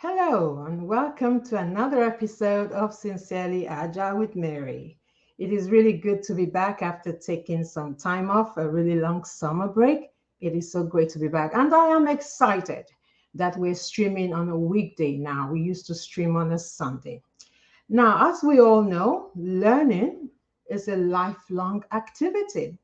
Hello, and welcome to another episode of Sincerely Agile with Mary. It is really good to be back after taking some time off, a really long summer break. It is so great to be back, and I am excited that we're streaming on a weekday now. We used to stream on a Sunday. Now, as we all know, learning is a lifelong activity.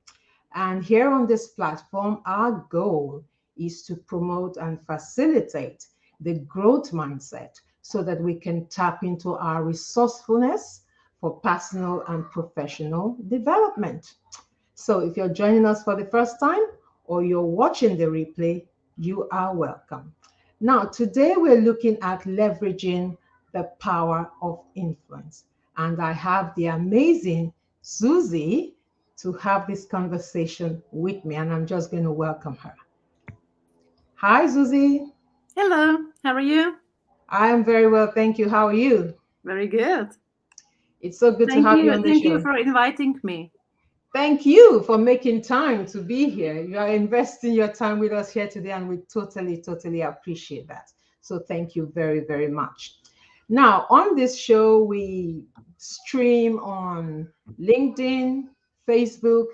And here on this platform, our goal is to promote and facilitate the growth mindset so that we can tap into our resourcefulness for personal and professional development. So, if you're joining us for the first time or you're watching the replay, you are welcome. Now, today we're looking at leveraging the power of influence. And I have the amazing Susie to have this conversation with me, and I'm just going to welcome her. Hi, Susie. Hello, how are you? I am very well, thank you. How are you? Very good. It's so good to Thank have you you. on the Thank you show. for inviting me. Thank you for making time to be here. You are investing your time with us here today, and we totally appreciate that. So, thank you very, very much. Now, on this show, we stream on LinkedIn, Facebook,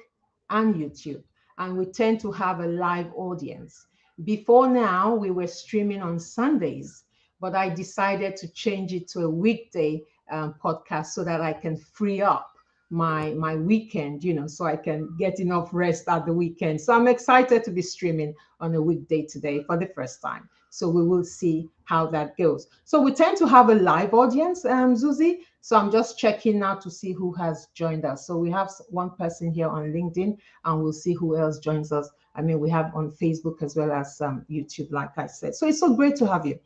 and YouTube, and we tend to have a live audience. Before now, we were streaming on Sundays, but I decided to change it to a weekday podcast so that I can free up my weekend, so I can get enough rest at the weekend. So I'm excited to be streaming on a weekday today for the first time. So we will see how that goes. So we tend to have a live audience, Zuzi. So I'm just checking now to see who has joined us. So we have one person here on LinkedIn, and we'll see who else joins us. I mean, we have on Facebook as well as YouTube, like I said. So it's so great to have you.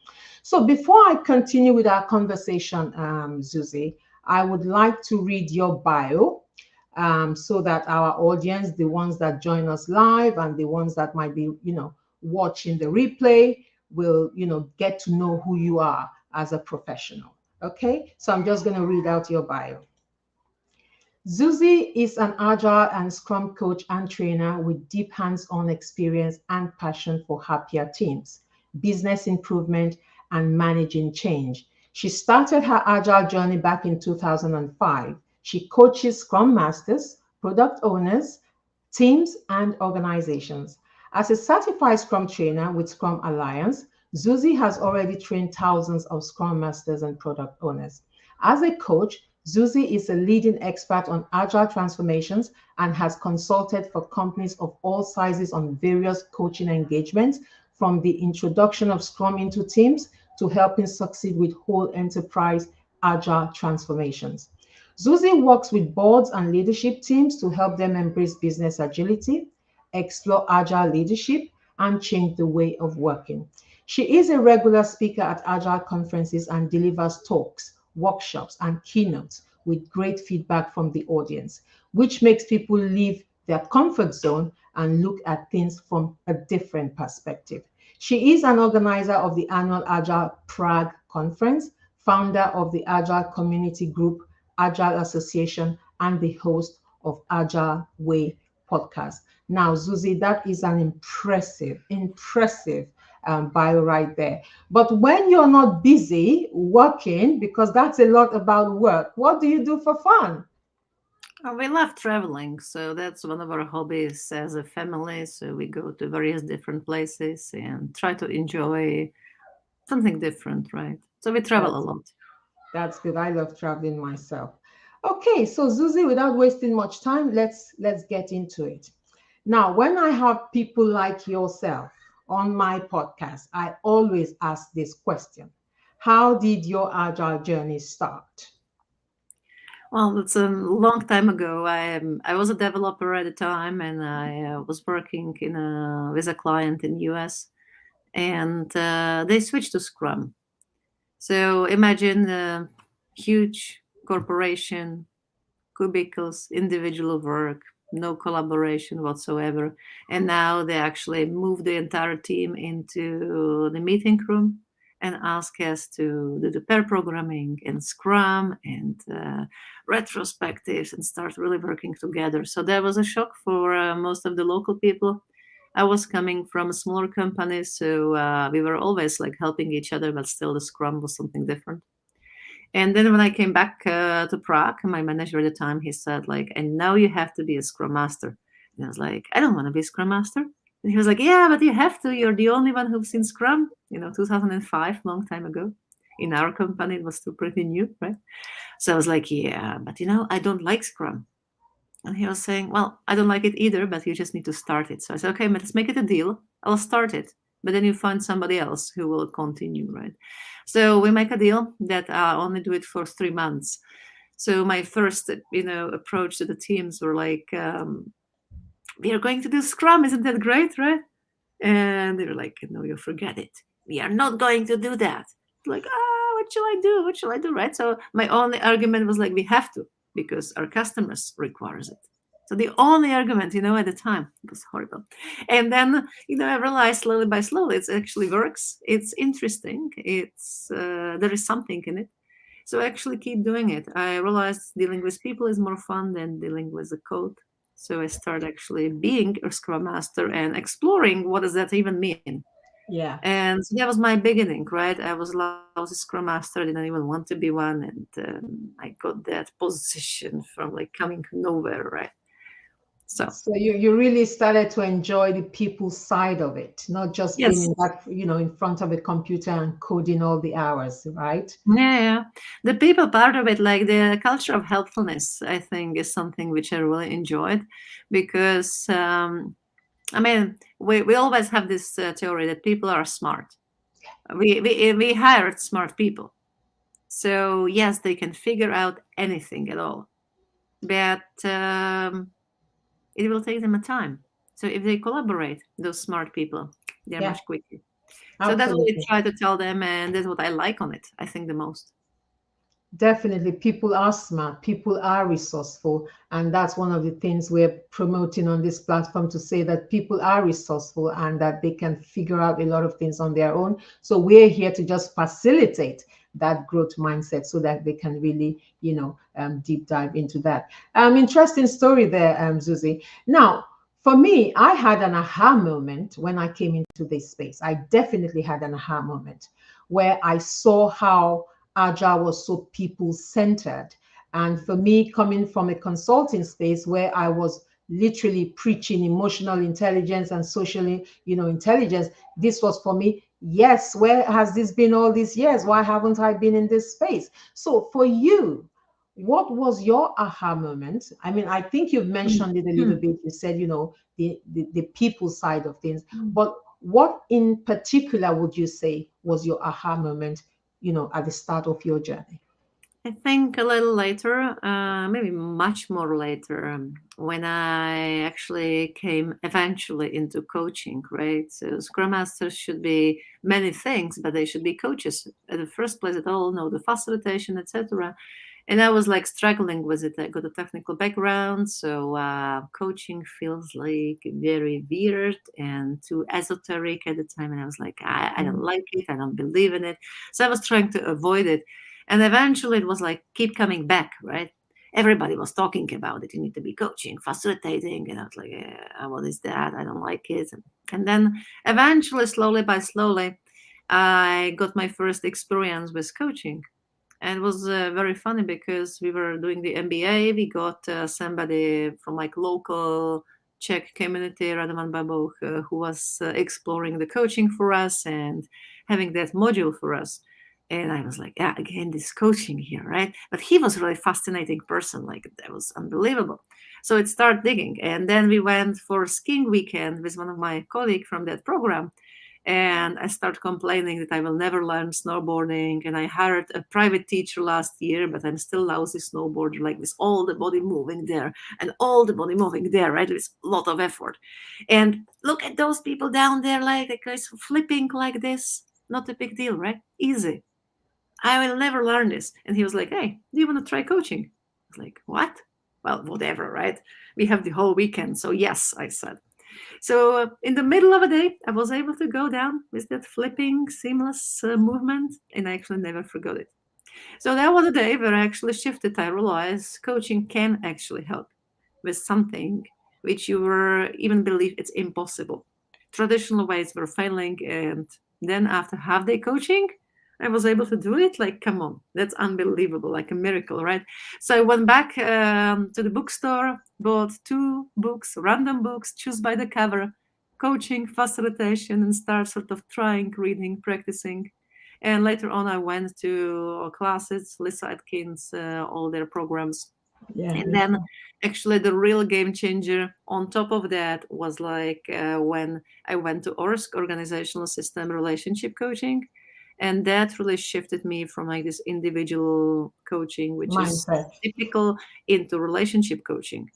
So before I continue with our conversation, Zuzi, I would like to read your bio so that our audience, the ones that join us live and the ones that might be, watching the replay, will, get to know who you are as a professional. Okay, so I'm just going to read out your bio. Zuzi is an agile and scrum coach and trainer with deep hands on experience and passion for happier teams, business improvement, and managing change. She started her agile journey back in 2005. She coaches scrum masters, product owners, teams, and organizations. As a certified Scrum trainer with Scrum Alliance, Zuzi has already trained thousands of Scrum masters and product owners. As a coach, Zuzi is a leading expert on agile transformations and has consulted for companies of all sizes on various coaching engagements, from the introduction of Scrum into teams to helping succeed with whole enterprise agile transformations. Zuzi works with boards and leadership teams to help them embrace business agility, explore agile leadership, and change the way of working. She is a regular speaker at agile conferences and delivers talks, workshops, and keynotes with great feedback from the audience, which makes people leave their comfort zone and look at things from a different perspective. She is an organizer of the annual Agile Prague conference, founder of the Agile community group Agile Association, and the host of Agile Way podcast. Now, Zuzi, that is an impressive bio right there. But when you're not busy working, because that's a lot about work, what do you do for fun? We love traveling, so that's one of our hobbies as a family. So we go to various different places and try to enjoy something different, right? So we travel a That's lot. that's good. I love traveling myself. Okay, so Zuzi, without wasting much time, let's get into it. Now, when I have people like yourself on my podcast, I always ask this question. How did your agile journey start? Well, it's a long time ago. I was a developer at the time, and I was working with a client in US, and they switched to Scrum. So imagine a huge corporation, cubicles, individual work, no collaboration whatsoever. And now they actually move the entire team into the meeting room and ask us to do the pair programming and Scrum and retrospectives and start really working together. So that was a shock for most of the local people. I was coming from a smaller company, so we were always like helping each other, but still the Scrum was something different. And then when I came back to Prague, my manager at the time, he said like, and now you have to be a Scrum Master. And I was like, I don't want to be a Scrum Master. And he was like, yeah, but you have to. You're the only one who's seen Scrum. 2005, long time ago. In our company, it was still pretty new, right? So I was like, yeah, but I don't like Scrum. And he was saying, well, I don't like it either, but you just need to start it. So I said, okay, but let's make it a deal. I'll start it. But then you find somebody else who will continue, right? So we make a deal that I'll only do it for 3 months. So my first, approach to the teams were like, we are going to do Scrum. Isn't that great, right? And they were like, no, you forget it. We are not going to do that. Like, what shall I do? What shall I do, right? So my only argument was like, we have to, because our customers requires it. So the only argument, at the time, it was horrible. And then, I realized slowly by slowly, it actually works. It's interesting. There is something in it. So I actually keep doing it. I realized dealing with people is more fun than dealing with the code. So I started actually being a Scrum Master and exploring what does that even mean. Yeah. And so that was my beginning, right? I was a Scrum Master, didn't even want to be one, and I got that position from like coming nowhere, right? So you really started to enjoy the people side of it, not just being Yes. in that, in front of a computer and coding all the hours, right? Yeah. The people part of it, like the culture of helpfulness, I think is something which I really enjoyed, because I mean, we always have this theory that people are smart. We hired smart people, so yes, they can figure out anything at all, but it will take them a time. So if they collaborate, those smart people, they're Yeah, much quicker. So that's what I absolutely. try to tell them, and that's what I like on it. I think the most. Definitely, people are smart, people are resourceful, and that's one of the things we're promoting on this platform, to say that people are resourceful and that they can figure out a lot of things on their own. So we're here to just facilitate that growth mindset so that they can really, deep dive into that. Interesting story there, Zuzi. Now, for me, I had an aha moment when I came into this space. I definitely had an aha moment where I saw how Agile was so people centered. And for me, coming from a consulting space where I was literally preaching emotional intelligence and socially, intelligence, this was for me. Yes, where has this been all these years? Why haven't I been in this space? So for you, what was your aha moment? I mean, I think you've mentioned it a little Mm. bit. You said, the people side of things, but what in particular would you say was your aha moment, at the start of your journey? I think a little later, maybe much more later, when I actually came eventually into coaching, right? So Scrum Masters should be many things, but they should be coaches at the first place at all, know the facilitation, etc. And I was like struggling with it. I got a technical background, so coaching feels like very weird and too esoteric at the time. And I was like, I don't like it. I don't believe in it. So I was trying to avoid it. And eventually it was like, keep coming back, right? Everybody was talking about it. You need to be coaching, facilitating. And I was like, what is that? I don't like it. And then eventually, slowly by slowly, I got my first experience with coaching. And it was very funny because we were doing the MBA. We got somebody from like local Czech community, Radovan Babou, who was exploring the coaching for us and having that module for us. And I was like, yeah, again, this coaching here, right? But he was a really fascinating person. Like, that was unbelievable. So it started digging. And then we went for skiing weekend with one of my colleagues from that program. And I started complaining that I will never learn snowboarding. And I hired a private teacher last year, but I'm still lousy snowboarder, like with all the body moving there and all the body moving there, right? With a lot of effort. And look at those people down there, like the guys flipping like this. Not a big deal, right? Easy. I will never learn this. And he was like, hey, do you want to try coaching? I was like, what? Well, whatever, right? We have the whole weekend. So yes, I said. So in the middle of a day, I was able to go down with that flipping, seamless movement, and I actually never forgot it. So that was a day where I actually shifted. I realized coaching can actually help with something which you were even believe it's impossible. traditional ways were failing. And then after half day coaching, I was able to do it. Like, come on, that's unbelievable, like a miracle, right? So I went back to the bookstore, bought 2 books, random books, choose by the cover, coaching, facilitation, and start sort of trying, reading, practicing. And later on, I went to classes, Lisa Atkins, all their programs. Yeah. And then actually the real game changer on top of that was like when I went to ORSC, organizational system relationship coaching. And that really shifted me from like this individual coaching, which is Mindset. typical, into relationship coaching.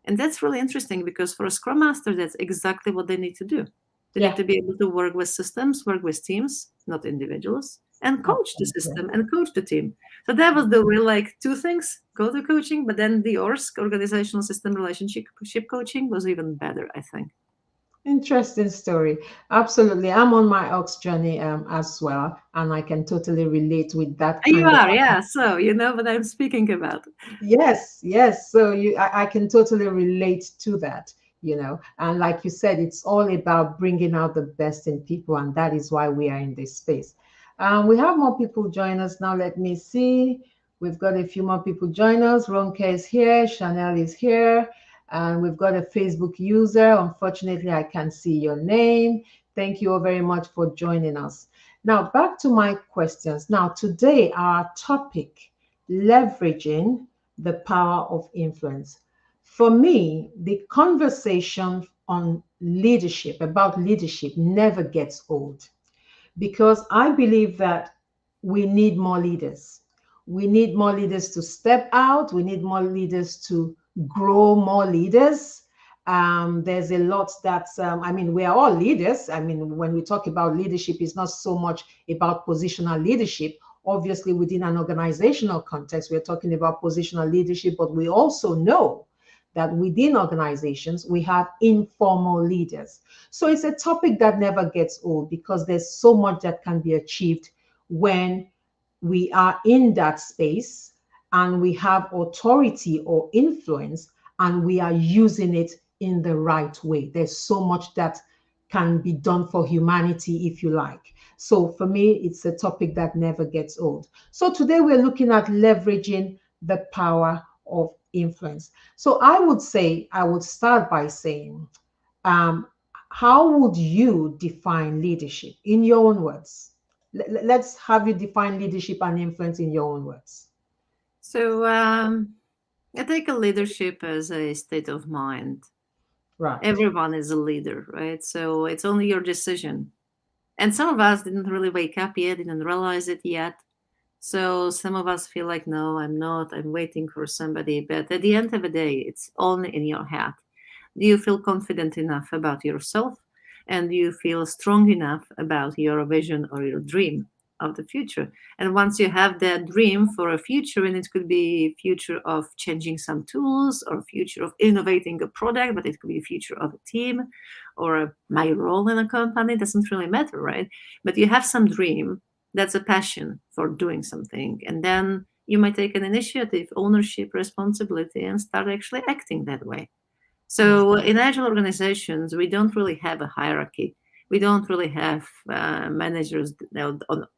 And that's really interesting because for a scrum master, that's exactly what they need to do. They need Yeah. to be able to work with systems, work with teams, not individuals, and coach the Absolutely. system and coach the team. So that was the real like 2 things: go to coaching, but then the ORSC, organizational system relationship coaching, was even better, I think. Interesting story. Absolutely. I'm on my ox journey as well, and I can totally relate with that You kind of. are, yeah. So you know what I'm speaking about. Yes, yes. So I can totally relate to that, And like you said, it's all about bringing out the best in people, and that is why we are in this space. We have more people join us now. Let me see. We've got a few more people join us. Ronke is here. Chanel is here. And we've got a Facebook user. Unfortunately, I can't see your name. Thank you all very much for joining us. Now, back to my questions. Now, today, our topic, leveraging the power of influence. For me, the conversation on leadership, about leadership, never gets old because I believe that we need more leaders. We need more leaders to step out. We need more leaders to grow more leaders. There's a lot that's, we are all leaders. I mean, when we talk about leadership, it's not so much about positional leadership. Obviously, within an organizational context, we're talking about positional leadership, but we also know that within organizations, we have informal leaders. So it's a topic that never gets old because there's so much that can be achieved when we are in that space and we have authority or influence and we are using it in the right way. There's so much that can be done for humanity, if you like. So for me, it's a topic that never gets old. So today we're looking at leveraging the power of influence. So I would say, I would start by saying, um, how would you define leadership in your own words? Let's have you define leadership and influence in your own words. So I take a leadership as a state of mind. Right. Everyone is a leader, right? So it's only your decision. And some of us didn't really wake up yet, didn't realize it yet. So some of us feel like, no, I'm not, I'm waiting for somebody. But at the end of the day, it's only in your head. Do you feel confident enough about yourself? And do you feel strong enough about your vision or your dream of the future? And once you have that dream for a future, and it could be future of changing some tools or future of innovating a product, but it could be a future of a team or my role in a company, it doesn't really matter, right? But you have some dream, that's a passion for doing something. And then you might take an initiative, ownership, responsibility, and start actually acting that way. So in agile organizations, we don't really have a hierarchy. We don't really have managers,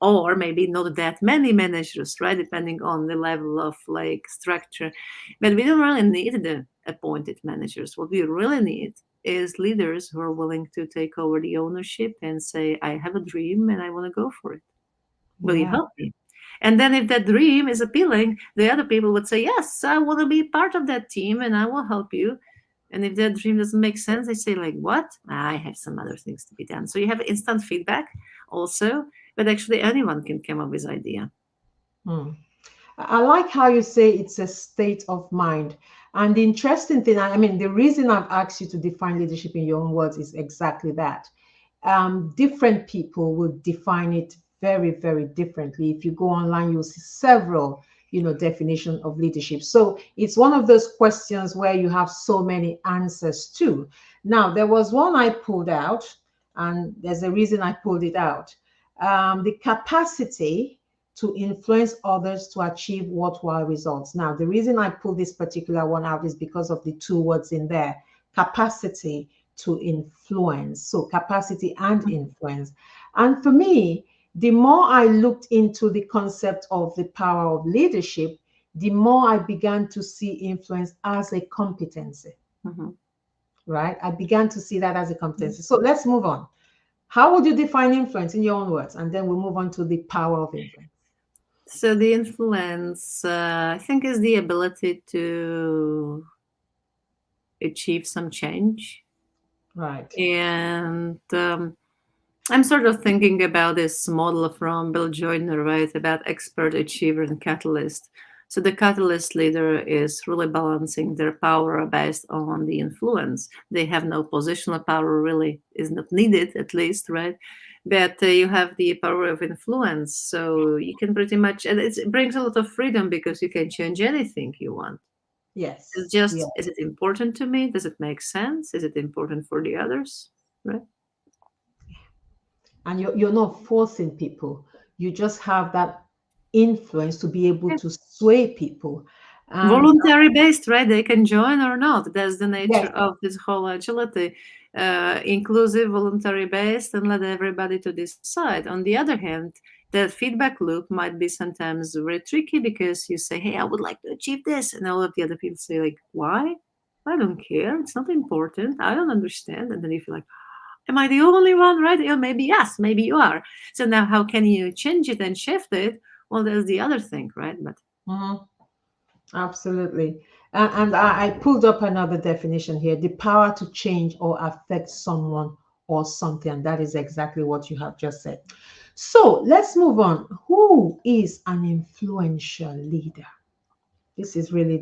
or maybe not that many managers, right? Depending on the level of like structure. But we don't really need the appointed managers. What we really need is leaders who are willing to take over the ownership and say, I have a dream and I want to go for it. Will you Yeah. help me? And then if that dream is appealing, the other people would say, yes, I want to be part of that team and I will help you. And if that dream doesn't make sense, they say, like, what? I have some other things to be done. So you have instant feedback also, but actually anyone can come up with idea. Hmm. I like how you say it's a state of mind. And the interesting thing, the reason I've asked you to define leadership in your own words is exactly that. Different people will define it very, very differently. If you go online, you'll see several, definition of leadership. So it's one of those questions where you have so many answers to. Now, there was one I pulled out, and there's a reason I pulled it out. The capacity to influence others to achieve worthwhile results. Now, the reason I pulled this particular one out is because of the 2 words in there: capacity to influence. So capacity and influence. And for me, the more I looked into the concept of the power of leadership, the more I began to see influence as a competency, Mhm. right? I began to see that as a competency. So let's move on. How would you define influence in your own words? And then we'll move on to the power of influence. So the influence, I think, is the ability to achieve some change. Right. And I'm sort of thinking about this model from Bill Joyner, right, about expert, achiever, and catalyst. So the catalyst leader is really balancing their power based on the influence. They have no positional power, really is not needed, at least, right? But you have the power of influence, so you can pretty much, and it brings a lot of freedom because you can change anything you want. It's Yes. just, Yeah. is it important to me? Does it make sense? Is it important for the others? Right? And you're not forcing people. You just have that influence to be able to sway people. And Voluntary based, right? They can join or not. That's the nature yes, of this whole agility. Inclusive, voluntary based, and let everybody to decide. On the other hand, that feedback loop might be sometimes very tricky because you say, "Hey, I would like to achieve this," and all of the other people say, "Like, why? I don't care. It's not important. I don't understand." And then you feel like, "Am I the only one?" Right? Yeah, maybe yes, maybe you are. So now, how can you change it and shift it? Well, that's the other thing, right? But mhm, absolutely. And I pulled up another definition here: the power to change or affect someone or something. And that is exactly what you have just said. So let's move on. Who is an influential leader? This is really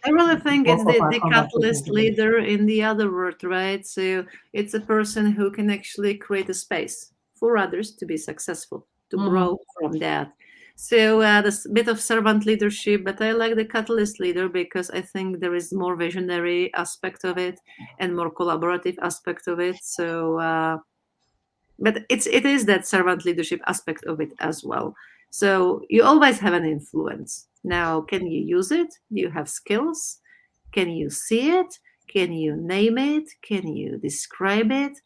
I really the think bulk it's of the, our the conversation catalyst today. leader in the other word, right? So it's a person who can actually create a space for others to be successful, to Mhm. grow from that. So there's a bit of servant leadership, but I like the catalyst leader because I think there is more visionary aspect of it and more collaborative aspect of it. So but it is that servant leadership aspect of it as well. So you always have an influence. Now, can you use it? Do you have skills? Can you see it? Can you name it? Can you describe it?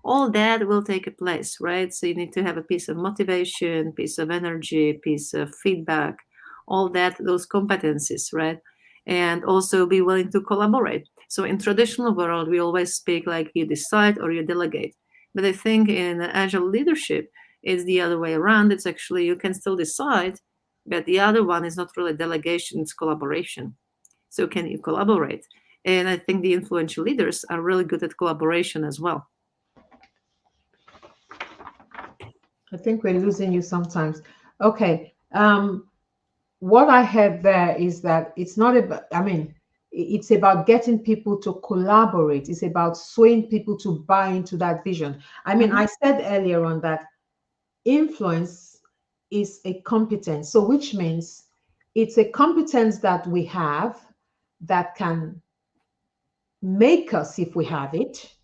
All that will take a place, right? So you need to have a piece of motivation, piece of energy, piece of feedback, all that, those competencies, right? And also be willing to collaborate. So in traditional world, we always speak like you decide or you delegate. But I think in agile leadership, it's the other way around. It's actually you can still decide, but the other one is not really delegation, it's collaboration. So can you collaborate? And I think the influential leaders are really good at collaboration as well. I think we're losing you sometimes. Okay. What I heard there is that it's not about, I mean, it's about getting people to collaborate. It's about swaying people to buy into that vision. I mean, Mhm. I said earlier on that influence is a competence. So, which means it's a competence that we have that can make us if we have it,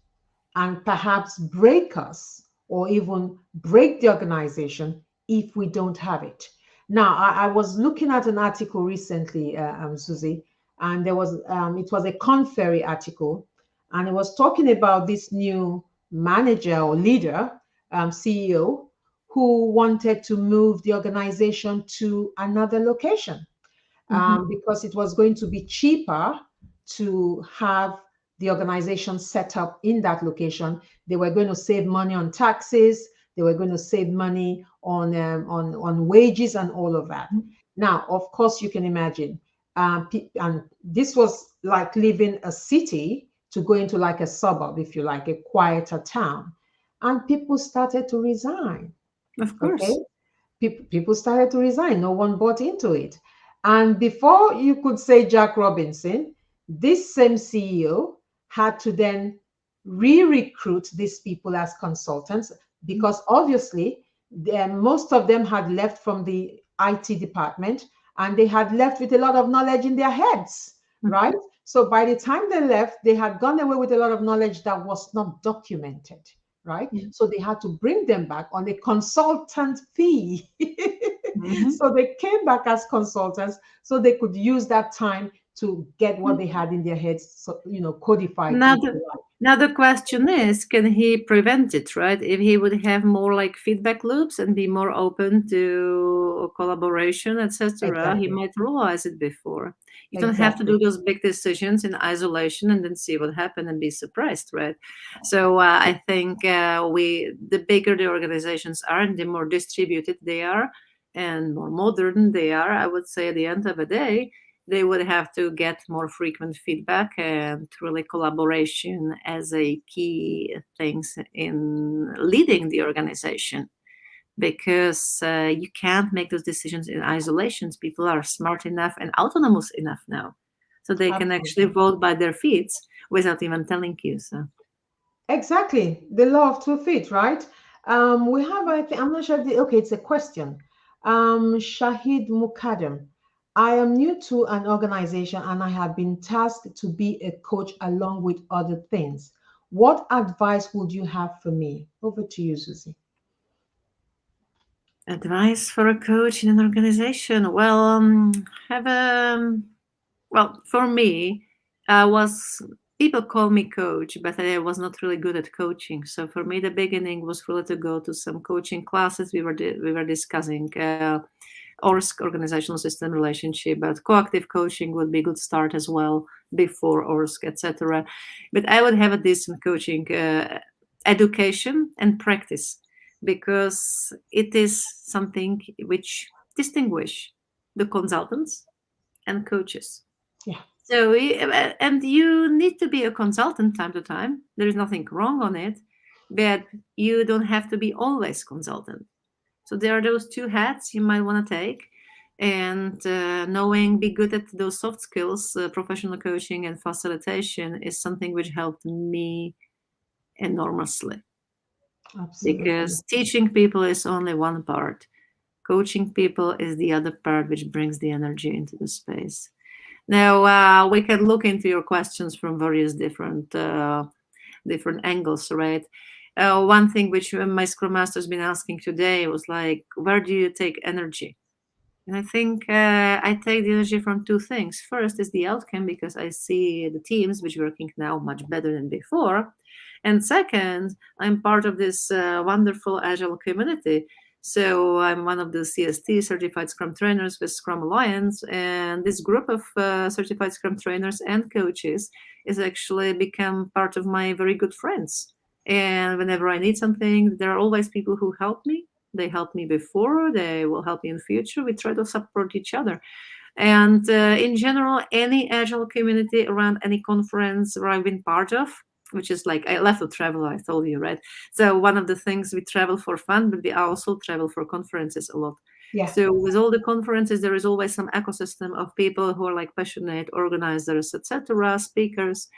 and perhaps break us or even break the organization if we don't have it. Now, I was looking at an article recently, Susie, and it was a Conferry article, and it was talking about this new manager or leader, CEO, who wanted to move the organization to another location Mhm. because it was going to be cheaper to have the organization set up in that location. They were going to save money on taxes. They were going to save money on wages and all of that. Now, of course, you can imagine, and this was like leaving a city to go into like a suburb, if you like, a quieter town, and people started to resign. Of Okay, course. people started to resign. No one bought into it. And before you could say Jack Robinson, this same CEO had to then re recruit these people as consultants because obviously most of them had left from the IT department and they had left with a lot of knowledge in their heads, right? So by the time they left, they had gone away with a lot of knowledge that was not documented, right? Mhm. So they had to bring them back on a consultant fee. Mhm. So they came back as consultants so they could use that time to get what they had in their heads, so, codified, Not if you like. Now the question is, can he prevent it, right? If he would have more like feedback loops and be more open to collaboration, etc., he Exactly. might realize it before. You don't have to do Exactly. those big decisions in isolation and then see what happened and be surprised, right? So I think the bigger the organizations are and the more distributed they are and more modern they are, I would say at the end of the day, they would have to get more frequent feedback and really collaboration as a key things in leading the organization, because you can't make those decisions in isolations. People are smart enough and autonomous enough now, so they can actually Absolutely. vote by their feet without even telling you. So Exactly. The law of 2 feet, right? We have, I think, I'm not sure if okay, it's a question. Shahid Mukadam. I am new to an organization and I have been tasked to be a coach along with other things. What advice would you have for me? Over to you, Susie. advice for a coach in an organization, well, have a well, for me, I was people call me coach, but I was not really good at coaching. So for me, the beginning was really to go to some coaching classes. We were discussing ORSC, organizational system relationship, but coactive coaching would be a good start as well before ORSC, etc. But I would have a decent coaching education and practice, because it is something which distinguish the consultants and coaches. Yeah. So, and you need to be a consultant time to time. There is nothing wrong on it, but you don't have to be always consultant. So there are those two hats you might want to take, and knowing be good at those soft skills, professional coaching and facilitation is something which helped me enormously, Absolutely. because teaching people is only one part. Coaching people is the other part which brings the energy into the space. Now we can look into your questions from various different angles, right? One thing which my Scrum Master's been asking today was like, where do you take energy? And I think I take the energy from two things. First is the outcome, because I see the teams which are working now much better than before. And second, I'm part of this wonderful agile community. So I'm one of the CST certified Scrum trainers with Scrum Alliance, and this group of certified Scrum trainers and coaches is actually become part of my very good friends. And whenever I need something, there are always people who help me. They helped me before, they will help me in the future. We try to support each other. And in general, any agile community around any conference where I've been part of, which is like I love to travel, I told you, right? So one of the things, we travel for fun, but we also travel for conferences a lot. Yeah. So with all the conferences, there is always some ecosystem of people who are like passionate organizers, etc., speakers.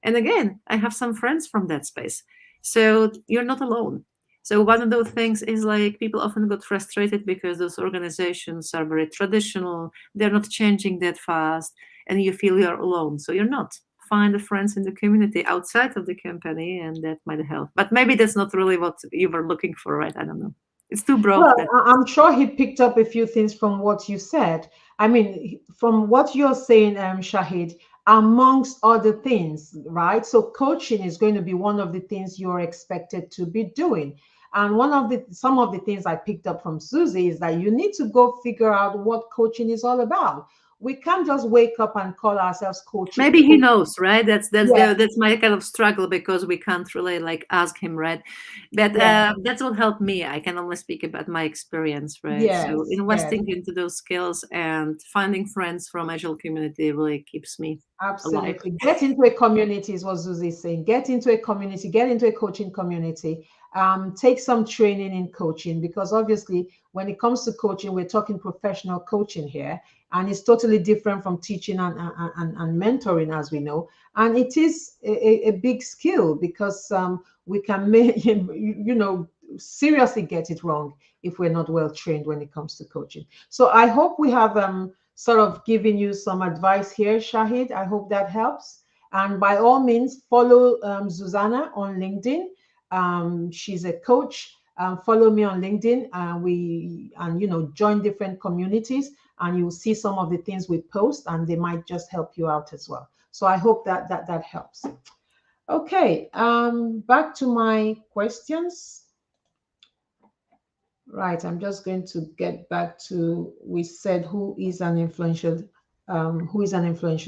And again, I have some friends from that space. So you're not alone. So one of those things is like people often got frustrated because those organizations are very traditional. They're not changing that fast, and you feel you're alone. So you're not. Find the friends in the community outside of the company, and that might help. But maybe that's not really what you were looking for, right? I don't know. It's too broad. Well, That I'm sure he picked up a few things from what you said. I mean, from what you're saying, Shahid, amongst other things, right? So coaching is going to be one of the things you're expected to be doing. And one of the some of the things I picked up from Susie is that you need to go figure out what coaching is all about. We can't just wake up and call ourselves coaching. maybe he knows, right? Yeah, That's my kind of struggle, because we can't really like ask him, right? But yeah, that's what helped me. I can only speak about my experience, right? So yes, yes. investing into those skills and finding friends from agile community really keeps me alive. Absolutely. Get into a community is what Zuzi is saying. Get into a community, get into a coaching community. Take some training in coaching, because obviously when it comes to coaching, we're talking professional coaching here, and it's totally different from teaching and mentoring, as we know. And it is a big skill, because we can make, seriously get it wrong if we're not well trained when it comes to coaching. So I hope we have sort of giving you some advice here, Shahid. I hope that helps. And by all means, follow Susanna on LinkedIn. She's a coach. Follow me on LinkedIn. Join different communities, and you'll see some of the things we post, and they might just help you out as well. So I hope that helps. Okay, back to my questions. Right, I'm just going to get back to, we said who is an influential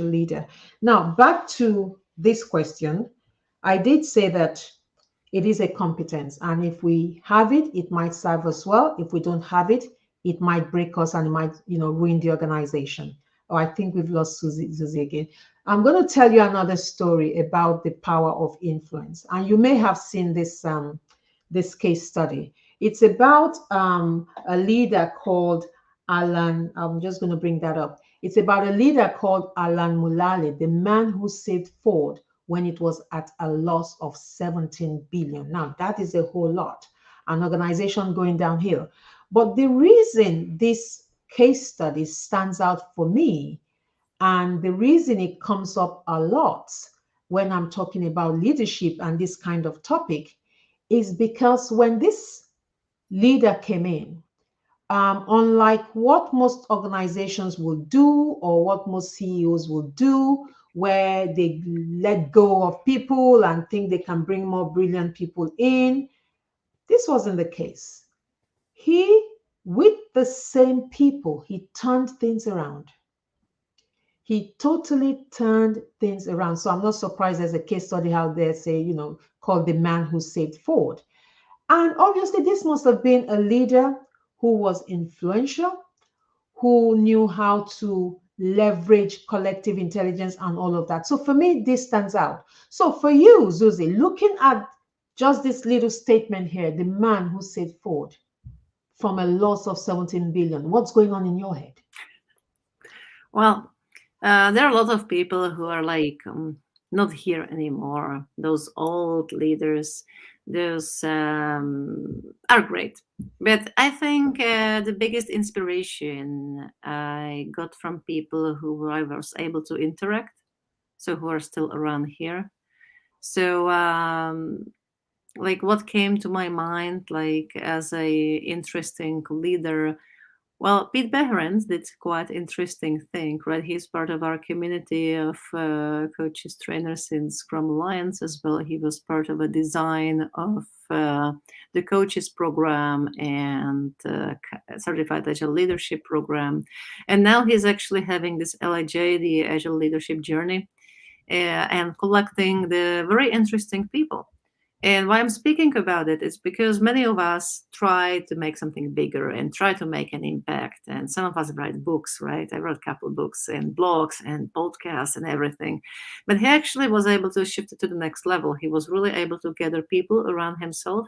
leader. Now, back to this question. I did say that it is a competence, and if we have it, it might serve us well. If we don't have it, it might break us and it might, ruin the organization. Oh, I think we've lost Susie again. I'm going to tell you another story about the power of influence, and you may have seen this case study. It's about a leader called Alan. I'm just going to bring that up. It's about a leader called Alan Mulally, the man who saved Ford when it was at a loss of 17 billion. Now, that is a whole lot, an organization going downhill. But the reason this case study stands out for me, and the reason it comes up a lot when I'm talking about leadership and this kind of topic, is because when this leader came in, unlike what most organizations will do or what most CEOs will do, where they let go of people and think they can bring more brilliant people in, this wasn't the case. He, with the same people, he turned things around. He totally turned things around. So I'm not surprised there's a case study out there, say, called The Man Who Saved Ford. And obviously, this must have been a leader who was influential, who knew how to leverage collective intelligence and all of that. So for me, this stands out. So for you, Zuzi, looking at just this little statement here, the man who saved Ford from a loss of 17 billion, what's going on in your head? Well, there are a lot of people who are like not here anymore. Those old leaders, those are great. But I think the biggest inspiration I got from people who I was able to interact, so who are still around here. So like what came to my mind like as a interesting leader, well, Pete Behrens did quite interesting thing, right? He's part of our community of coaches, trainers in Scrum Alliance as well. He was part of a design of the coaches program and certified agile leadership program, and now he's actually having this LIJ, the Agile Leadership Journey, and collecting the very interesting people. And why I'm speaking about it is because many of us try to make something bigger and try to make an impact. And some of us write books, right? I wrote a couple of books and blogs and podcasts and everything. But he actually was able to shift it to the next level. He was really able to gather people around himself.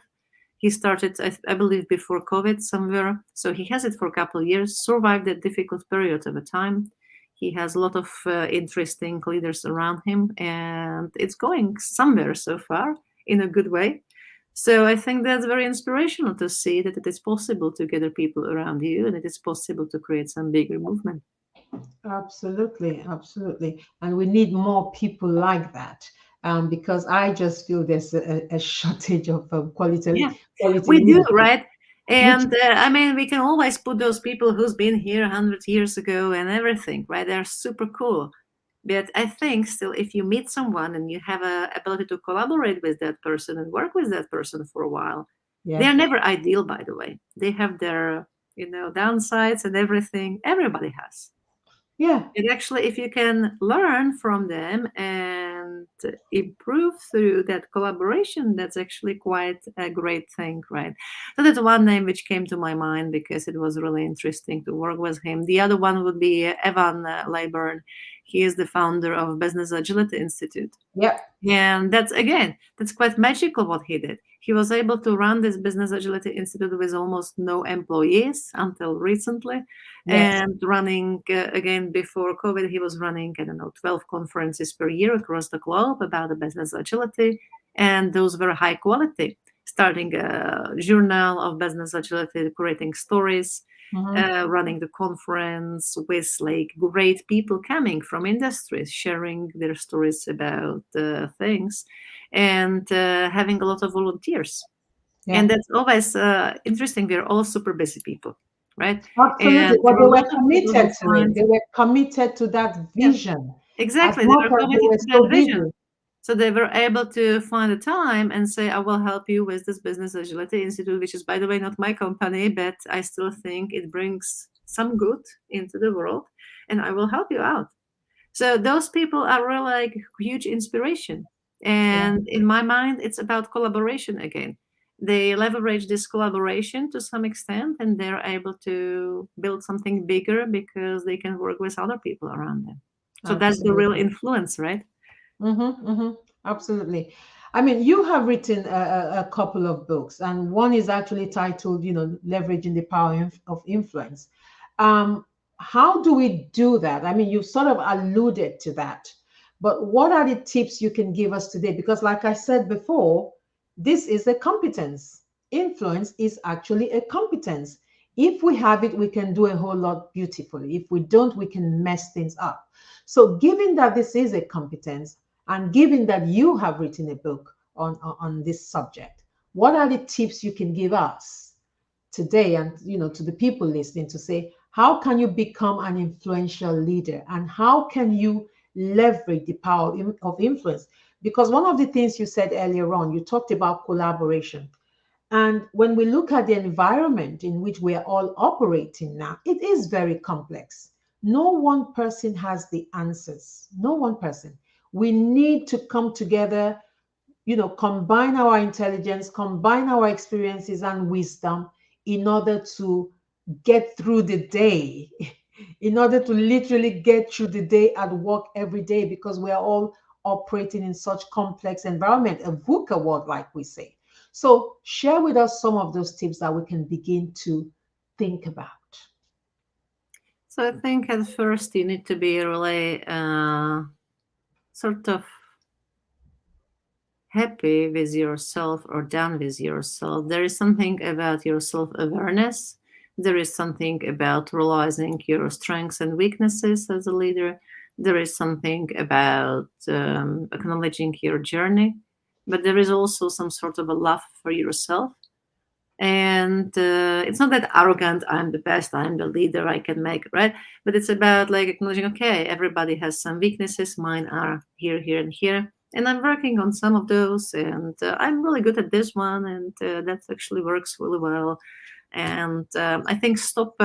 He started, I believe, before COVID somewhere. So he has it for a couple of years, survived that difficult period of a time. He has a lot of interesting leaders around him, and it's going somewhere so far in a good way. So I think that's very inspirational to see that it is possible to gather people around you and it is possible to create some bigger movement. Absolutely, absolutely. And we need more people like that, because I just feel there's a shortage of Yeah, quality we do, leadership. right? Which, And I mean, we can always put those people who's been here 100 years ago and everything, right? They're super cool. But I think still, if you meet someone and you have a ability to collaborate with that person and work with that person for a while, yeah, they're never ideal, by the way. They have their, downsides and everything. Everybody has. yeah, And actually, if you can learn from them and improve through that collaboration, that's actually quite a great thing, right? So that's one name which came to my mind because it was really interesting to work with him. The other one would be Evan Layburn. He is the founder of Business Agility Institute. yeah, And that's quite magical what he did. He was able to run this Business Agility Institute with almost no employees until recently. yes, And running again before COVID, he was running, I don't know, 12 conferences per year across the globe about the business agility. And those were high quality, starting a journal of business agility, creating stories, hmm, running the conference with like great people coming from industries, sharing their stories about things, and having a lot of volunteers. yeah, And that's always interesting. We're all super busy people, right? absolutely. And But there they are a were lot of people who committed to it. find, They were committed to that yeah, vision as exactly, they much were as they committed were to so that vision. busy. So they were able to find a time and say, I will help you with this Business Agility Institute, which is, by the way, not my company, but I still think it brings some good into the world, and I will help you out. So those people are really like huge inspiration. Yeah. And in my mind, it's about collaboration again. They leverage this collaboration to some extent, and they're able to build something bigger because they can work with other people around them. So that's the real Absolutely. influence, right? Absolutely. I mean, you have written a couple of books, and one is actually titled, Leveraging the Power of Influence. Um, how do we do that? I mean, you sort of alluded to that, but what are the tips you can give us today? Because, like I said before, this is a competence. Influence is actually a competence. If we have it, we can do a whole lot beautifully. If we don't, we can mess things up. So, given that this is a competence, and given that you have written a book on this subject, what are the tips you can give us today and to the people listening to say, how can you become an influential leader and how can you leverage the power of influence? Because one of the things you said earlier on, you talked about collaboration. And when we look at the environment in which we are all operating now, it is very complex. No one person has the answers. No one person. We need to come together, combine our intelligence, combine our experiences and wisdom in order to get through the day, in order to literally get through the day at work every day, because we are all operating in such complex environment, a VUCA world, like we say. So share with us some of those tips that we can begin to think about. So I think at first you need to be really sort of happy with yourself or done with yourself. There is something about your self awareness. There is something about realizing your strengths and weaknesses as a leader. There is something about acknowledging your journey. But there is also some sort of a love for yourself. And it's not that arrogant, I'm the best, I'm the leader, I can make it, right? But it's about like acknowledging, okay, everybody has some weaknesses. Mine are here, here, and here. And I'm working on some of those, and I'm really good at this one, and that actually works really well. And I think stop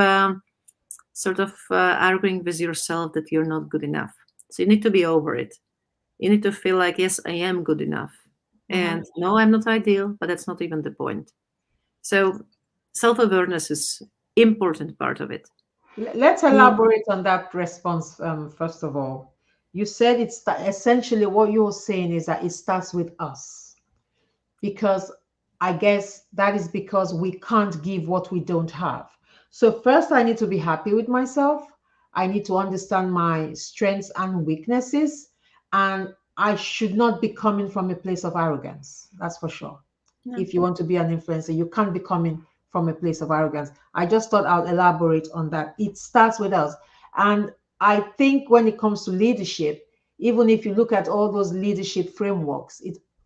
sort of arguing with yourself that you're not good enough. So you need to be over it. You need to feel like, yes, I am good enough. Mhm. And no, I'm not ideal, but that's not even the point. So self-awareness is important part of it. Let's Mm. elaborate on that response first of all. You said it's essentially what you're saying is that it starts with us, because I guess that is because we can't give what we don't have. So, first, I need to be happy with myself. I need to understand my strengths and weaknesses. And I should not be coming from a place of arrogance. That's for sure. Yeah. If you want to be an influencer, you can't be coming from a place of arrogance. I just thought I'll elaborate on that. It starts with us. And I think when it comes to leadership, even if you look at all those leadership frameworks,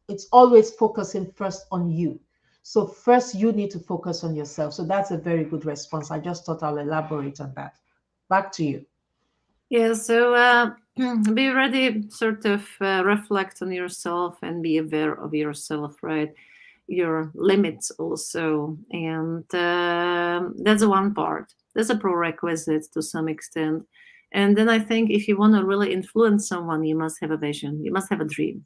it's always focusing first on you. So first you need to focus on yourself. So that's a very good response. I just thought I'll elaborate on that. Back to you. Yeah, so be ready, sort of reflect on yourself and be aware of yourself, right? Your limits also. And that's one part. That's a prerequisite to some extent. And then I think if you want to really influence someone, you must have a vision, you must have a dream.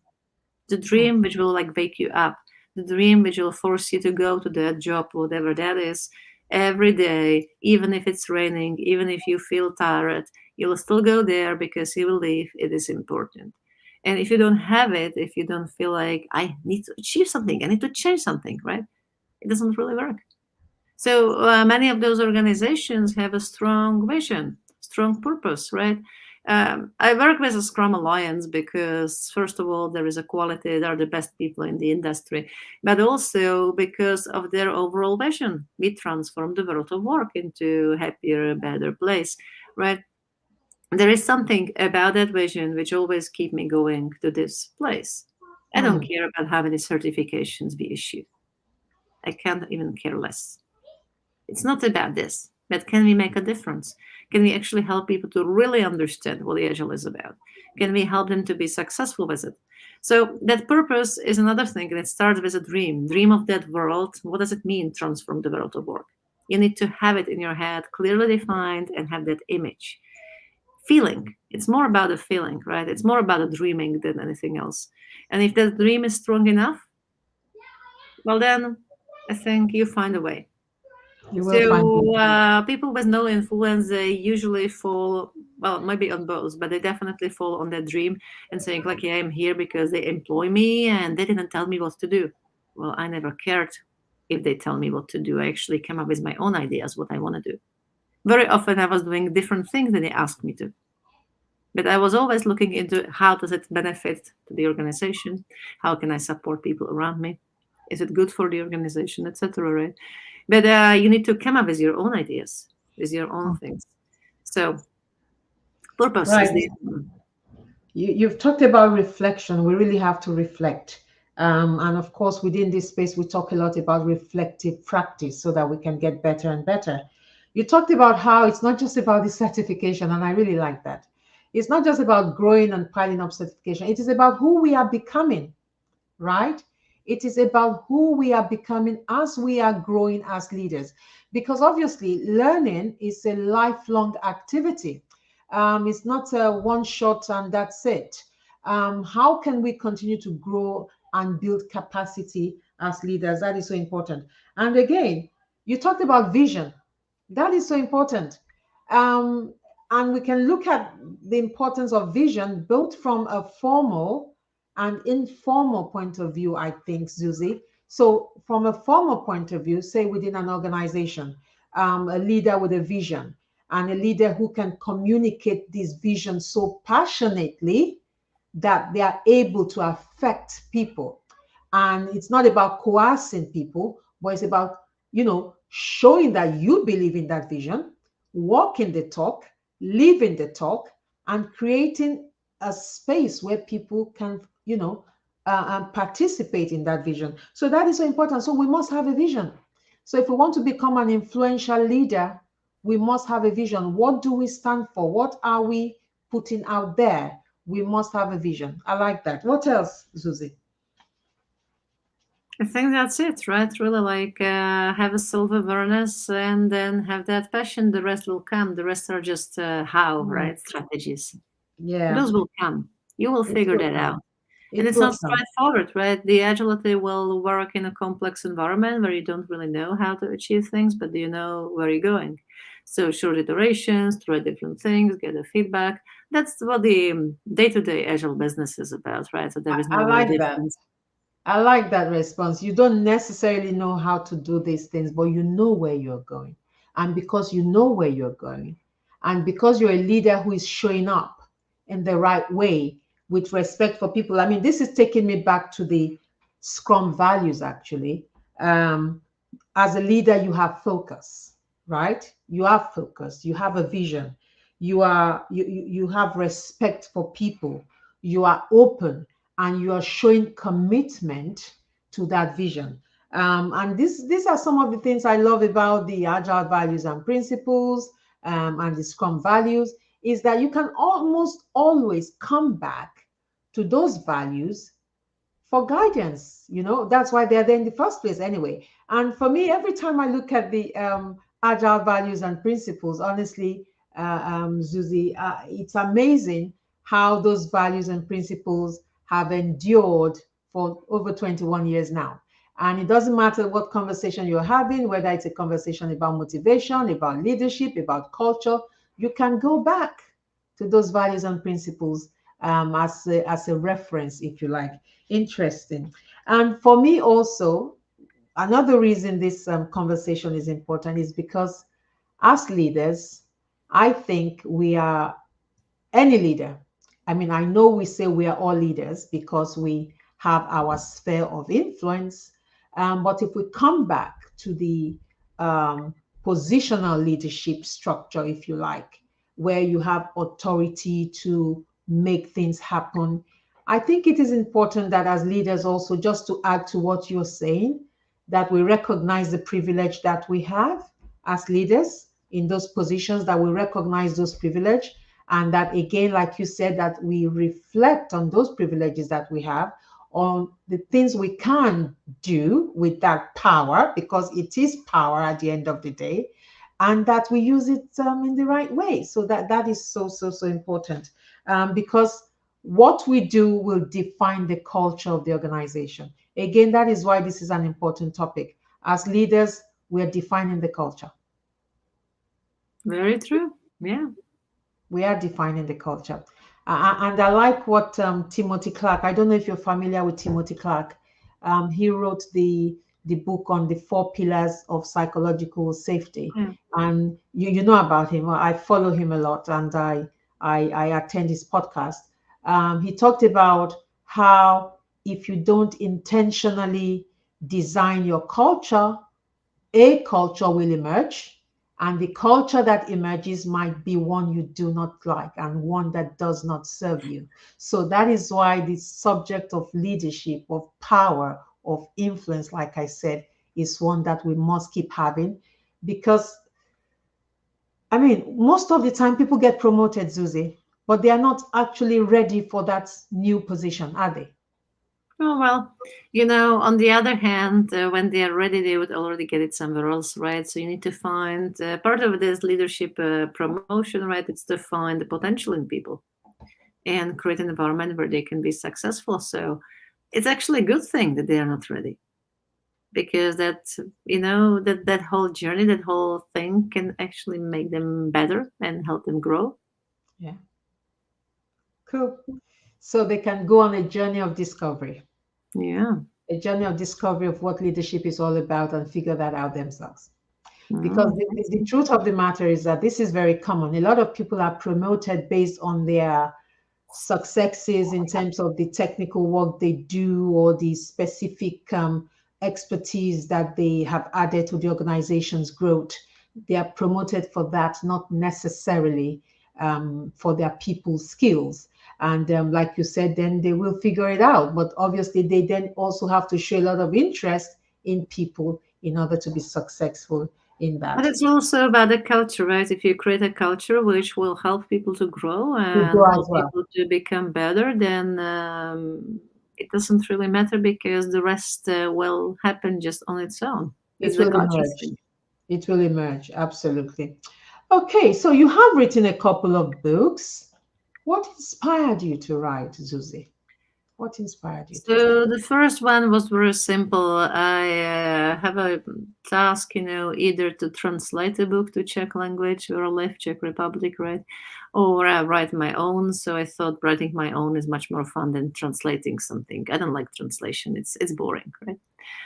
The Mm, dream which will like wake you up, the dream which will force you to go to that job, whatever that is, every day, even if it's raining, even if you feel tired, you'll still go there because you believe it is important. And if you don't have it, if you don't feel like I need to achieve something, I need to change something, right? It doesn't really work. So many of those organizations have a strong vision, strong purpose, right? I work with a Scrum Alliance because, first of all, there is a quality, they are the best people in the industry, but also because of their overall vision. We transform the world of work into a happier, better place, right? There is something about that vision which always keep me going to this place. I don't mm, care about how many certifications we issue. I can't even care less. It's not about this, but can we make a difference? Can we actually help people to really understand what the Agile is about? Can we help them to be successful with it? So that purpose is another thing, and it starts with a dream. Dream of that world. What does it mean, transform the world of work? You need to have it in your head, clearly defined, and have that image. Feeling. It's more about a feeling, right? It's more about a dreaming than anything else. And if that dream is strong enough, well, then I think you find a way. You will find So it. people with no influence, they usually fall, well, maybe on both, but they definitely fall on that dream and saying like, yeah, I'm here because they employ me and they didn't tell me what to do. Well, I never cared if they tell me what to do. I actually came up with my own ideas, what I want to do. Very often I was doing different things than they asked me to. But I was always looking into how does it benefit to the organization? How can I support people around me? Is it good for the organization, etc. Right? But you need to come up with your own ideas, with your own things. So purpose is Right. the You've talked about reflection. We really have to reflect. And of course, within this space, we talk a lot about reflective practice so that we can get better and better. You talked about how it's not just about the certification, and I really like that. It's not just about growing and piling up certification, it is about who we are becoming, right? It is about who we are becoming as we are growing as leaders. Because obviously, learning is a lifelong activity. It's not a one shot and that's it. How can we continue to grow and build capacity as leaders? That is so important. And again, you talked about vision. That is so important. Um, and we can look at the importance of vision both from a formal and informal point of view, I think, Susie. So, from a formal point of view, say within an organization, a leader with a vision and a leader who can communicate this vision so passionately that they are able to affect people. And it's not about coercing people, but it's about, showing that you believe in that vision, walking the talk, living the talk, and creating a space where people can, participate in that vision. So that is so important. So we must have a vision. So if we want to become an influential leader, we must have a vision. What do we stand for? What are we putting out there? We must have a vision. I like that. What else, Susie? I think that's it, right? Really, like have a self awareness and then have that passion. The rest will come. The rest are just how, Mm, right? Strategies. yeah, Those will come. You will it figure will that come. out. And It it's will not come. straightforward, right? The agility will work in a complex environment where you don't really know how to achieve things, but you know where you're going. So short iterations, try different things, get the feedback. That's what the day-to-day agile business is about, right? So there is I no real like that. difference. I like that response. You don't necessarily know how to do these things, but you know where you're going. And because you know where you're going, and because you're a leader who is showing up in the right way with respect for people. I mean, this is taking me back to the Scrum values, actually. Um, as a leader, you have focus, right? You have focus, you have a vision, you have respect for people, you are open, and you are showing commitment to that vision. And these are some of the things I love about the agile values and principles, and the Scrum values, is that you can almost always come back to those values for guidance. That's why they're there in the first place anyway. And for me, every time I look at the agile values and principles, honestly, Zuzi, it's amazing how those values and principles have endured for over 21 years now. And it doesn't matter what conversation you're having, whether it's a conversation about motivation, about leadership, about culture, you can go back to those values and principles, as a reference, if you like. Interesting. And for me also, another reason this conversation is important is because as leaders, I think we are any leader. I mean, I know we say we are all leaders because we have our sphere of influence. But if we come back to the um, positional leadership structure, if you like, where you have authority to make things happen, I think it is important that as leaders, also, just to add to what you're saying, that we recognize the privilege that we have as leaders in those positions, that we recognize those privilege, And that, again, like you said, that we reflect on those privileges that we have, on the things we can do with that power, because it is power at the end of the day, and that we use it in the right way. So that is so important, because what we do will define the culture of the organization. Again, that is why this is an important topic. As leaders, we're defining the culture. Very true. Yeah. We are defining the culture. And I like what Timothy Clark, I don't know if you're familiar with Timothy Clark. He wrote the book on the 4 pillars of psychological safety. Yeah. And you know about him. I follow him a lot, and I attend his podcast. He talked about how if you don't intentionally design your culture, a culture will emerge, and the culture that emerges might be one you do not like and one that does not serve you. So that is why the subject of leadership, of power, of influence, like I said, is one that we must keep having. Because, I mean, most of the time people get promoted, Zuzi, but they are not actually ready for that new position, are they? Oh, well, on the other hand, when they are ready, they would already get it somewhere else, right? So you need to find part of this leadership promotion, right? It's to find the potential in people and create an environment where they can be successful. So it's actually a good thing that they are not ready, because that whole journey, that whole thing can actually make them better and help them grow. Yeah. Cool. So they can go on a journey of discovery. Yeah. A journey of discovery of what leadership is all about, and figure that out themselves. Because Mm. the truth of the matter is that this is very common. A lot of people are promoted based on their successes in terms of the technical work they do, or the specific expertise that they have added to the organization's growth. They are promoted for that, not necessarily for their people skills. And like you said, then they will figure it out. But obviously, they then also have to show a lot of interest in people in order to be successful in But that. it's also about the culture, right? If you create a culture which will help people to grow To go and as help well. people to become better, then it doesn't really matter, because the rest will happen just on its own. It It's a will culture emerge. thing. It will emerge. Absolutely. Okay, so you have written a couple of books. What inspired you to write, Zuzi? What inspired you to write? So the first one was very simple. I have a task, either to translate a book to Czech language where I live, Czech Republic, right? Or I write my own. So I thought writing my own is much more fun than translating something. I don't like translation. It's boring, right?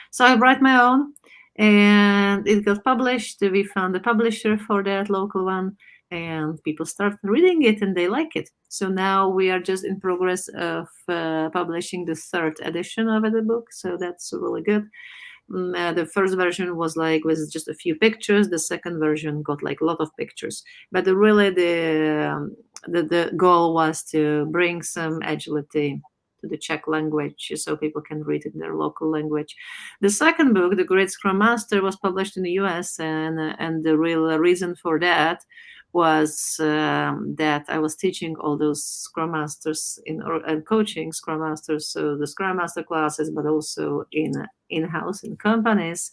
So I write my own, and it got published. We found a publisher for that local one, and people start reading it and they like it. So now we are just in progress of publishing the third edition of the book. So that's really good. The first version was like with just a few pictures. The second version got like a lot of pictures. But really, the goal was to bring some agility to the Czech language, so people can read in their local language. The second book, The Great Scrum Master, was published in the US, and the real reason for that was that I was teaching all those Scrum Masters and coaching Scrum Masters, so the Scrum Master classes, but also in-house in companies,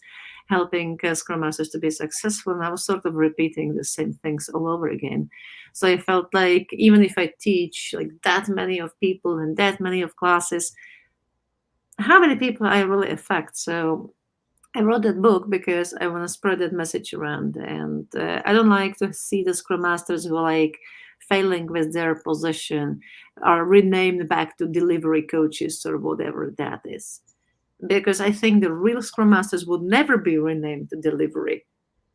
helping Scrum Masters to be successful. And I was sort of repeating the same things all over again. So I felt like even if I teach like that many of people and that many of classes, how many people I really affect? So I wrote that book because I want to spread that message around, and I don't like to see the Scrum Masters who are like failing with their position are renamed back to delivery coaches or whatever that is, because I think the real Scrum Masters would never be renamed to delivery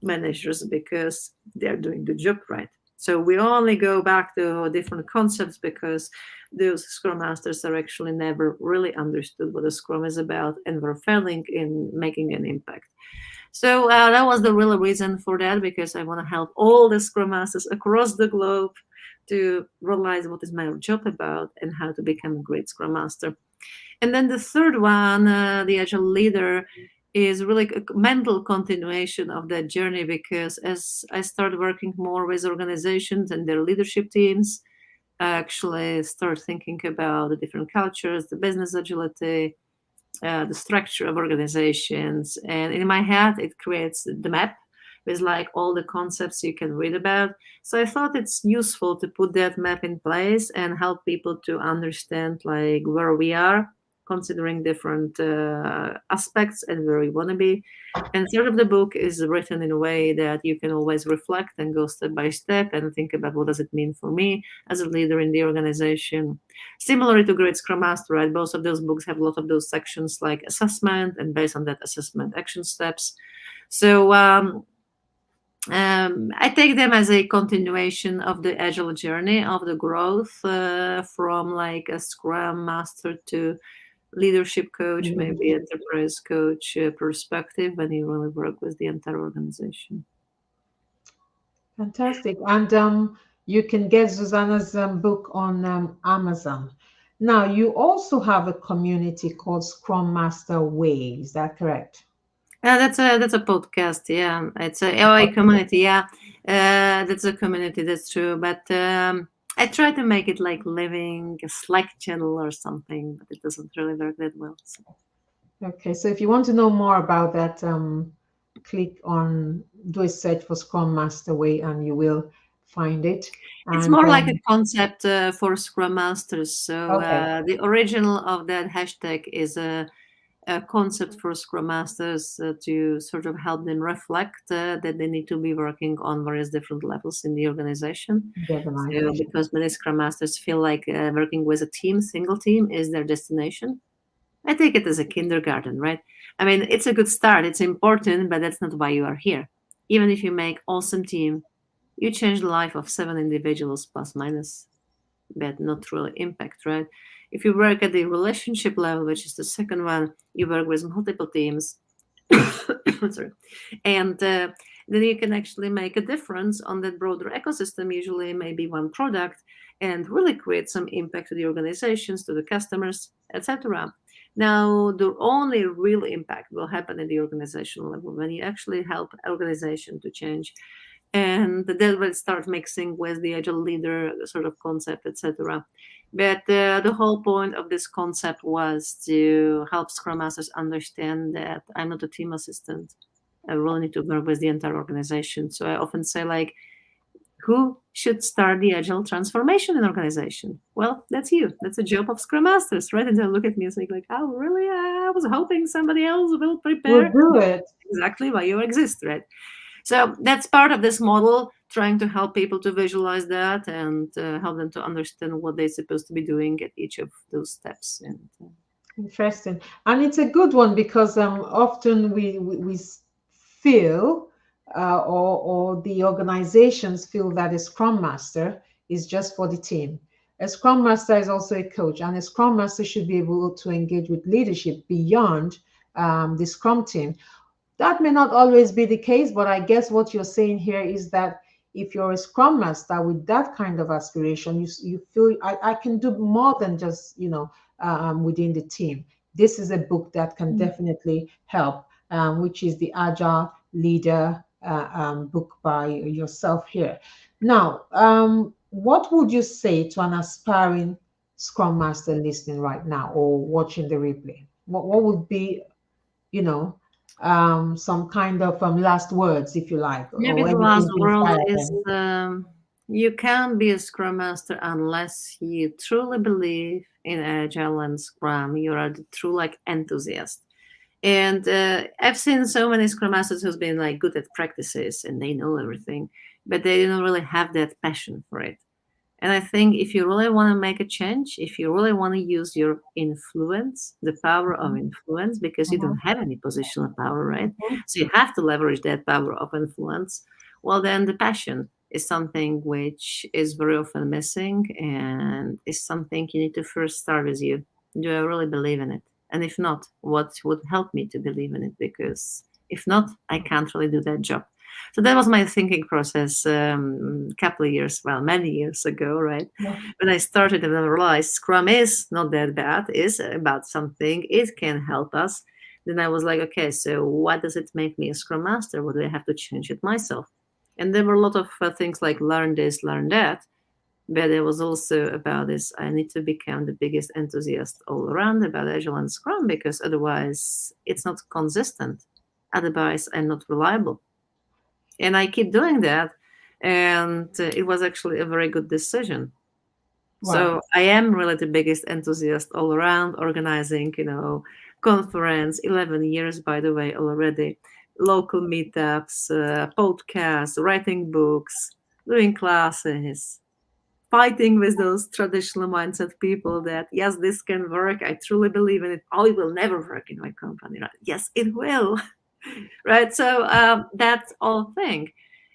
managers because they're doing the job right. So we only go back to different concepts because those Scrum Masters are actually never really understood what a Scrum is about and were failing in making an impact. So that was the real reason for that, because I want to help all the Scrum Masters across the globe to realize what is my job about and how to become a great Scrum Master. And then the third one, the Agile Leader, is really a mental continuation of that journey, because as I started working more with organizations and their leadership teams, I actually start thinking about the different cultures, the business agility, the structure of organizations. And in my head, it creates the map with like all the concepts you can read about. So I thought it's useful to put that map in place and help people to understand like where we are, considering different aspects and where we want to be. And sort of the book is written in a way that you can always reflect and go step by step and think about what does it mean for me as a leader in the organization. Similar to Great Scrum Master, right? Both of those books have a lot of those sections like assessment, and based on that assessment, action steps. So I take them as a continuation of the agile journey of the growth from like a Scrum Master to leadership coach, maybe enterprise coach perspective when you really work with the entire organization. Fantastic. And you can get Susanna's book on Amazon. Now, you also have a community called Scrum Master Way. Is that correct? Yeah, that's a podcast. Yeah, it's a LA community. Yeah, that's a community. That's true. But I try to make it like living a Slack channel or something, but it doesn't really work that well. So. Okay, so if you want to know more about that, click on, do a search for Scrum Master Way, and you will find it. It's And more like a concept for Scrum Masters. So okay, the original of that hashtag is a concept for Scrum Masters to sort of help them reflect that they need to be working on various different levels in the organization. the So organization. because many Scrum Masters feel like working with a team, single team, is their destination. I take it as a kindergarten, right? I mean, it's a good start. It's important, but that's not why you are here. Even if you make awesome team, you change the life of 7 individuals plus minus, but not really impact, right? If you work at the relationship level, which is the second one, you work with multiple teams, sorry, and then you can actually make a difference on that broader ecosystem, usually maybe one product, and really create some impact to the organizations, to the customers, etc. Now, the only real impact will happen at the organizational level when you actually help organization to change, and that will start mixing with the agile leader sort of concept, etc. But the whole point of this concept was to help Scrum Masters understand that I'm not a team assistant. I really need to work with the entire organization. So I often say, like, who should start the agile transformation in organization? Well, that's you. That's a job of Scrum Masters, right? And they look at me and say, like, oh, really? I was hoping somebody else will We'll prepare. do it. Exactly why you exist, right? So that's part of this model, trying to help people to visualize that and help them to understand what they're supposed to be doing at each of those steps. And Interesting. And it's a good one because often we feel, or the organizations feel that a Scrum Master is just for the team. A Scrum Master is also a coach, and a Scrum Master should be able to engage with leadership beyond the Scrum team. That may not always be the case, but I guess what you're saying here is that if you're a Scrum Master with that kind of aspiration, you feel I can do more than just, within the team. This is a book that can definitely help, which is the Agile Leader book by yourself here. Now, what would you say to an aspiring Scrum Master listening right now or watching the replay? What would be, you know, some kind of last words, if you like, maybe or the last anything to word inspire is them? you can't be a Scrum Master unless you truly believe in Agile and Scrum. You are the true like enthusiast. And I've seen so many Scrum Masters who's been like good at practices and they know everything, but they don't really have that passion for it. And I think if you really want to make a change, if you really want to use your influence, the power of influence, because you don't Mhm, have any positional power, right? mhm. So you have to leverage that power of influence. Well, then the passion is something which is very often missing and is something you need to first start with you. Do I really believe in it? And if not, what would help me to believe in it? Because if not, I can't really do that job. So that was my thinking process a couple of years, well, many years ago, right? Yeah. When I started and I realized Scrum is not that bad, is about something, it can help us. Then I was like, okay, so what does it make me a Scrum Master? What do I have to change it myself? And there were a lot of things like learn this, learn that. But it was also about this, I need to become the biggest enthusiast all around about Agile and Scrum, because otherwise it's not consistent. Otherwise, I'm not reliable. And I keep doing that. And it was actually a very good decision. Wow. So I am really the biggest enthusiast all around, organizing, conference, 11 years, by the way, already, local meetups, podcasts, writing books, doing classes, fighting with those traditional mindset people that, yes, this can work. I truly believe in it. Oh, it will never work in my company. Right? Yes, it will. Right. So that's all thing.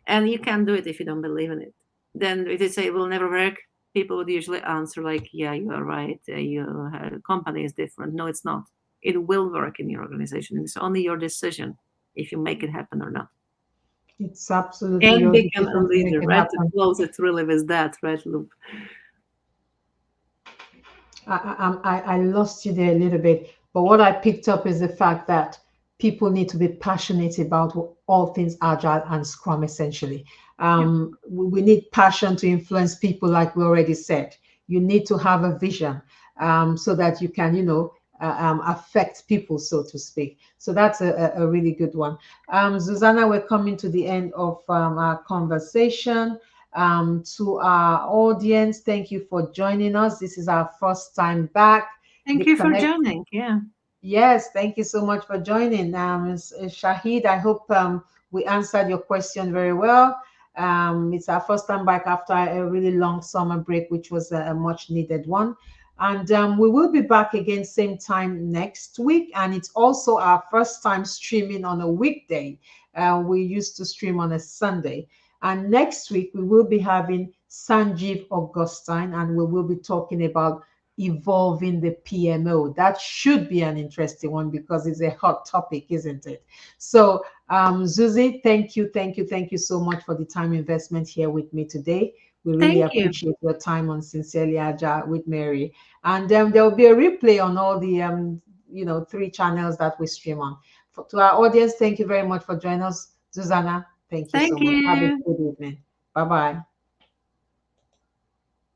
And you can't do it if you don't believe in it. Then if they say it will never work, people would usually answer like, yeah, you are right. Your company is different. No, it's not. It will work in your organization. It's only your decision if you make it happen or not. It's absolutely And your become a decision to make leader, it right? To happen. close it really with that, right, Loop? I lost you there a little bit, but what I picked up is the fact that people need to be passionate about all things agile and Scrum. Essentially, Yeah. we need passion to influence people, like we already said. You need to have a vision, so that you can, affect people, so to speak. So that's a really good one. Susanna, we're coming to the end of our conversation. To our audience, thank you for joining us. This is our first time back. Thank The you for connect. joining. Yeah. Yes, thank you so much for joining. Shahid, I hope we answered your question very well. It's our first time back after a really long summer break, which was a much needed one. And we will be back again same time next week. And it's also our first time streaming on a weekday. We used to stream on a Sunday. And next week, we will be having Sanjeev Augustine, and we will be talking about evolving the PMO. That should be an interesting one because it's a hot topic, isn't it? So, Zuzi, thank you so much for the time investment here with me today. We really Thank you. appreciate your time on Sincerely Agile with Mary. And there will be a replay on all the 3 channels that we stream on. To our audience, thank you very much for joining us. Susanna, thank you so Thank much. Have a you. good evening. Bye bye.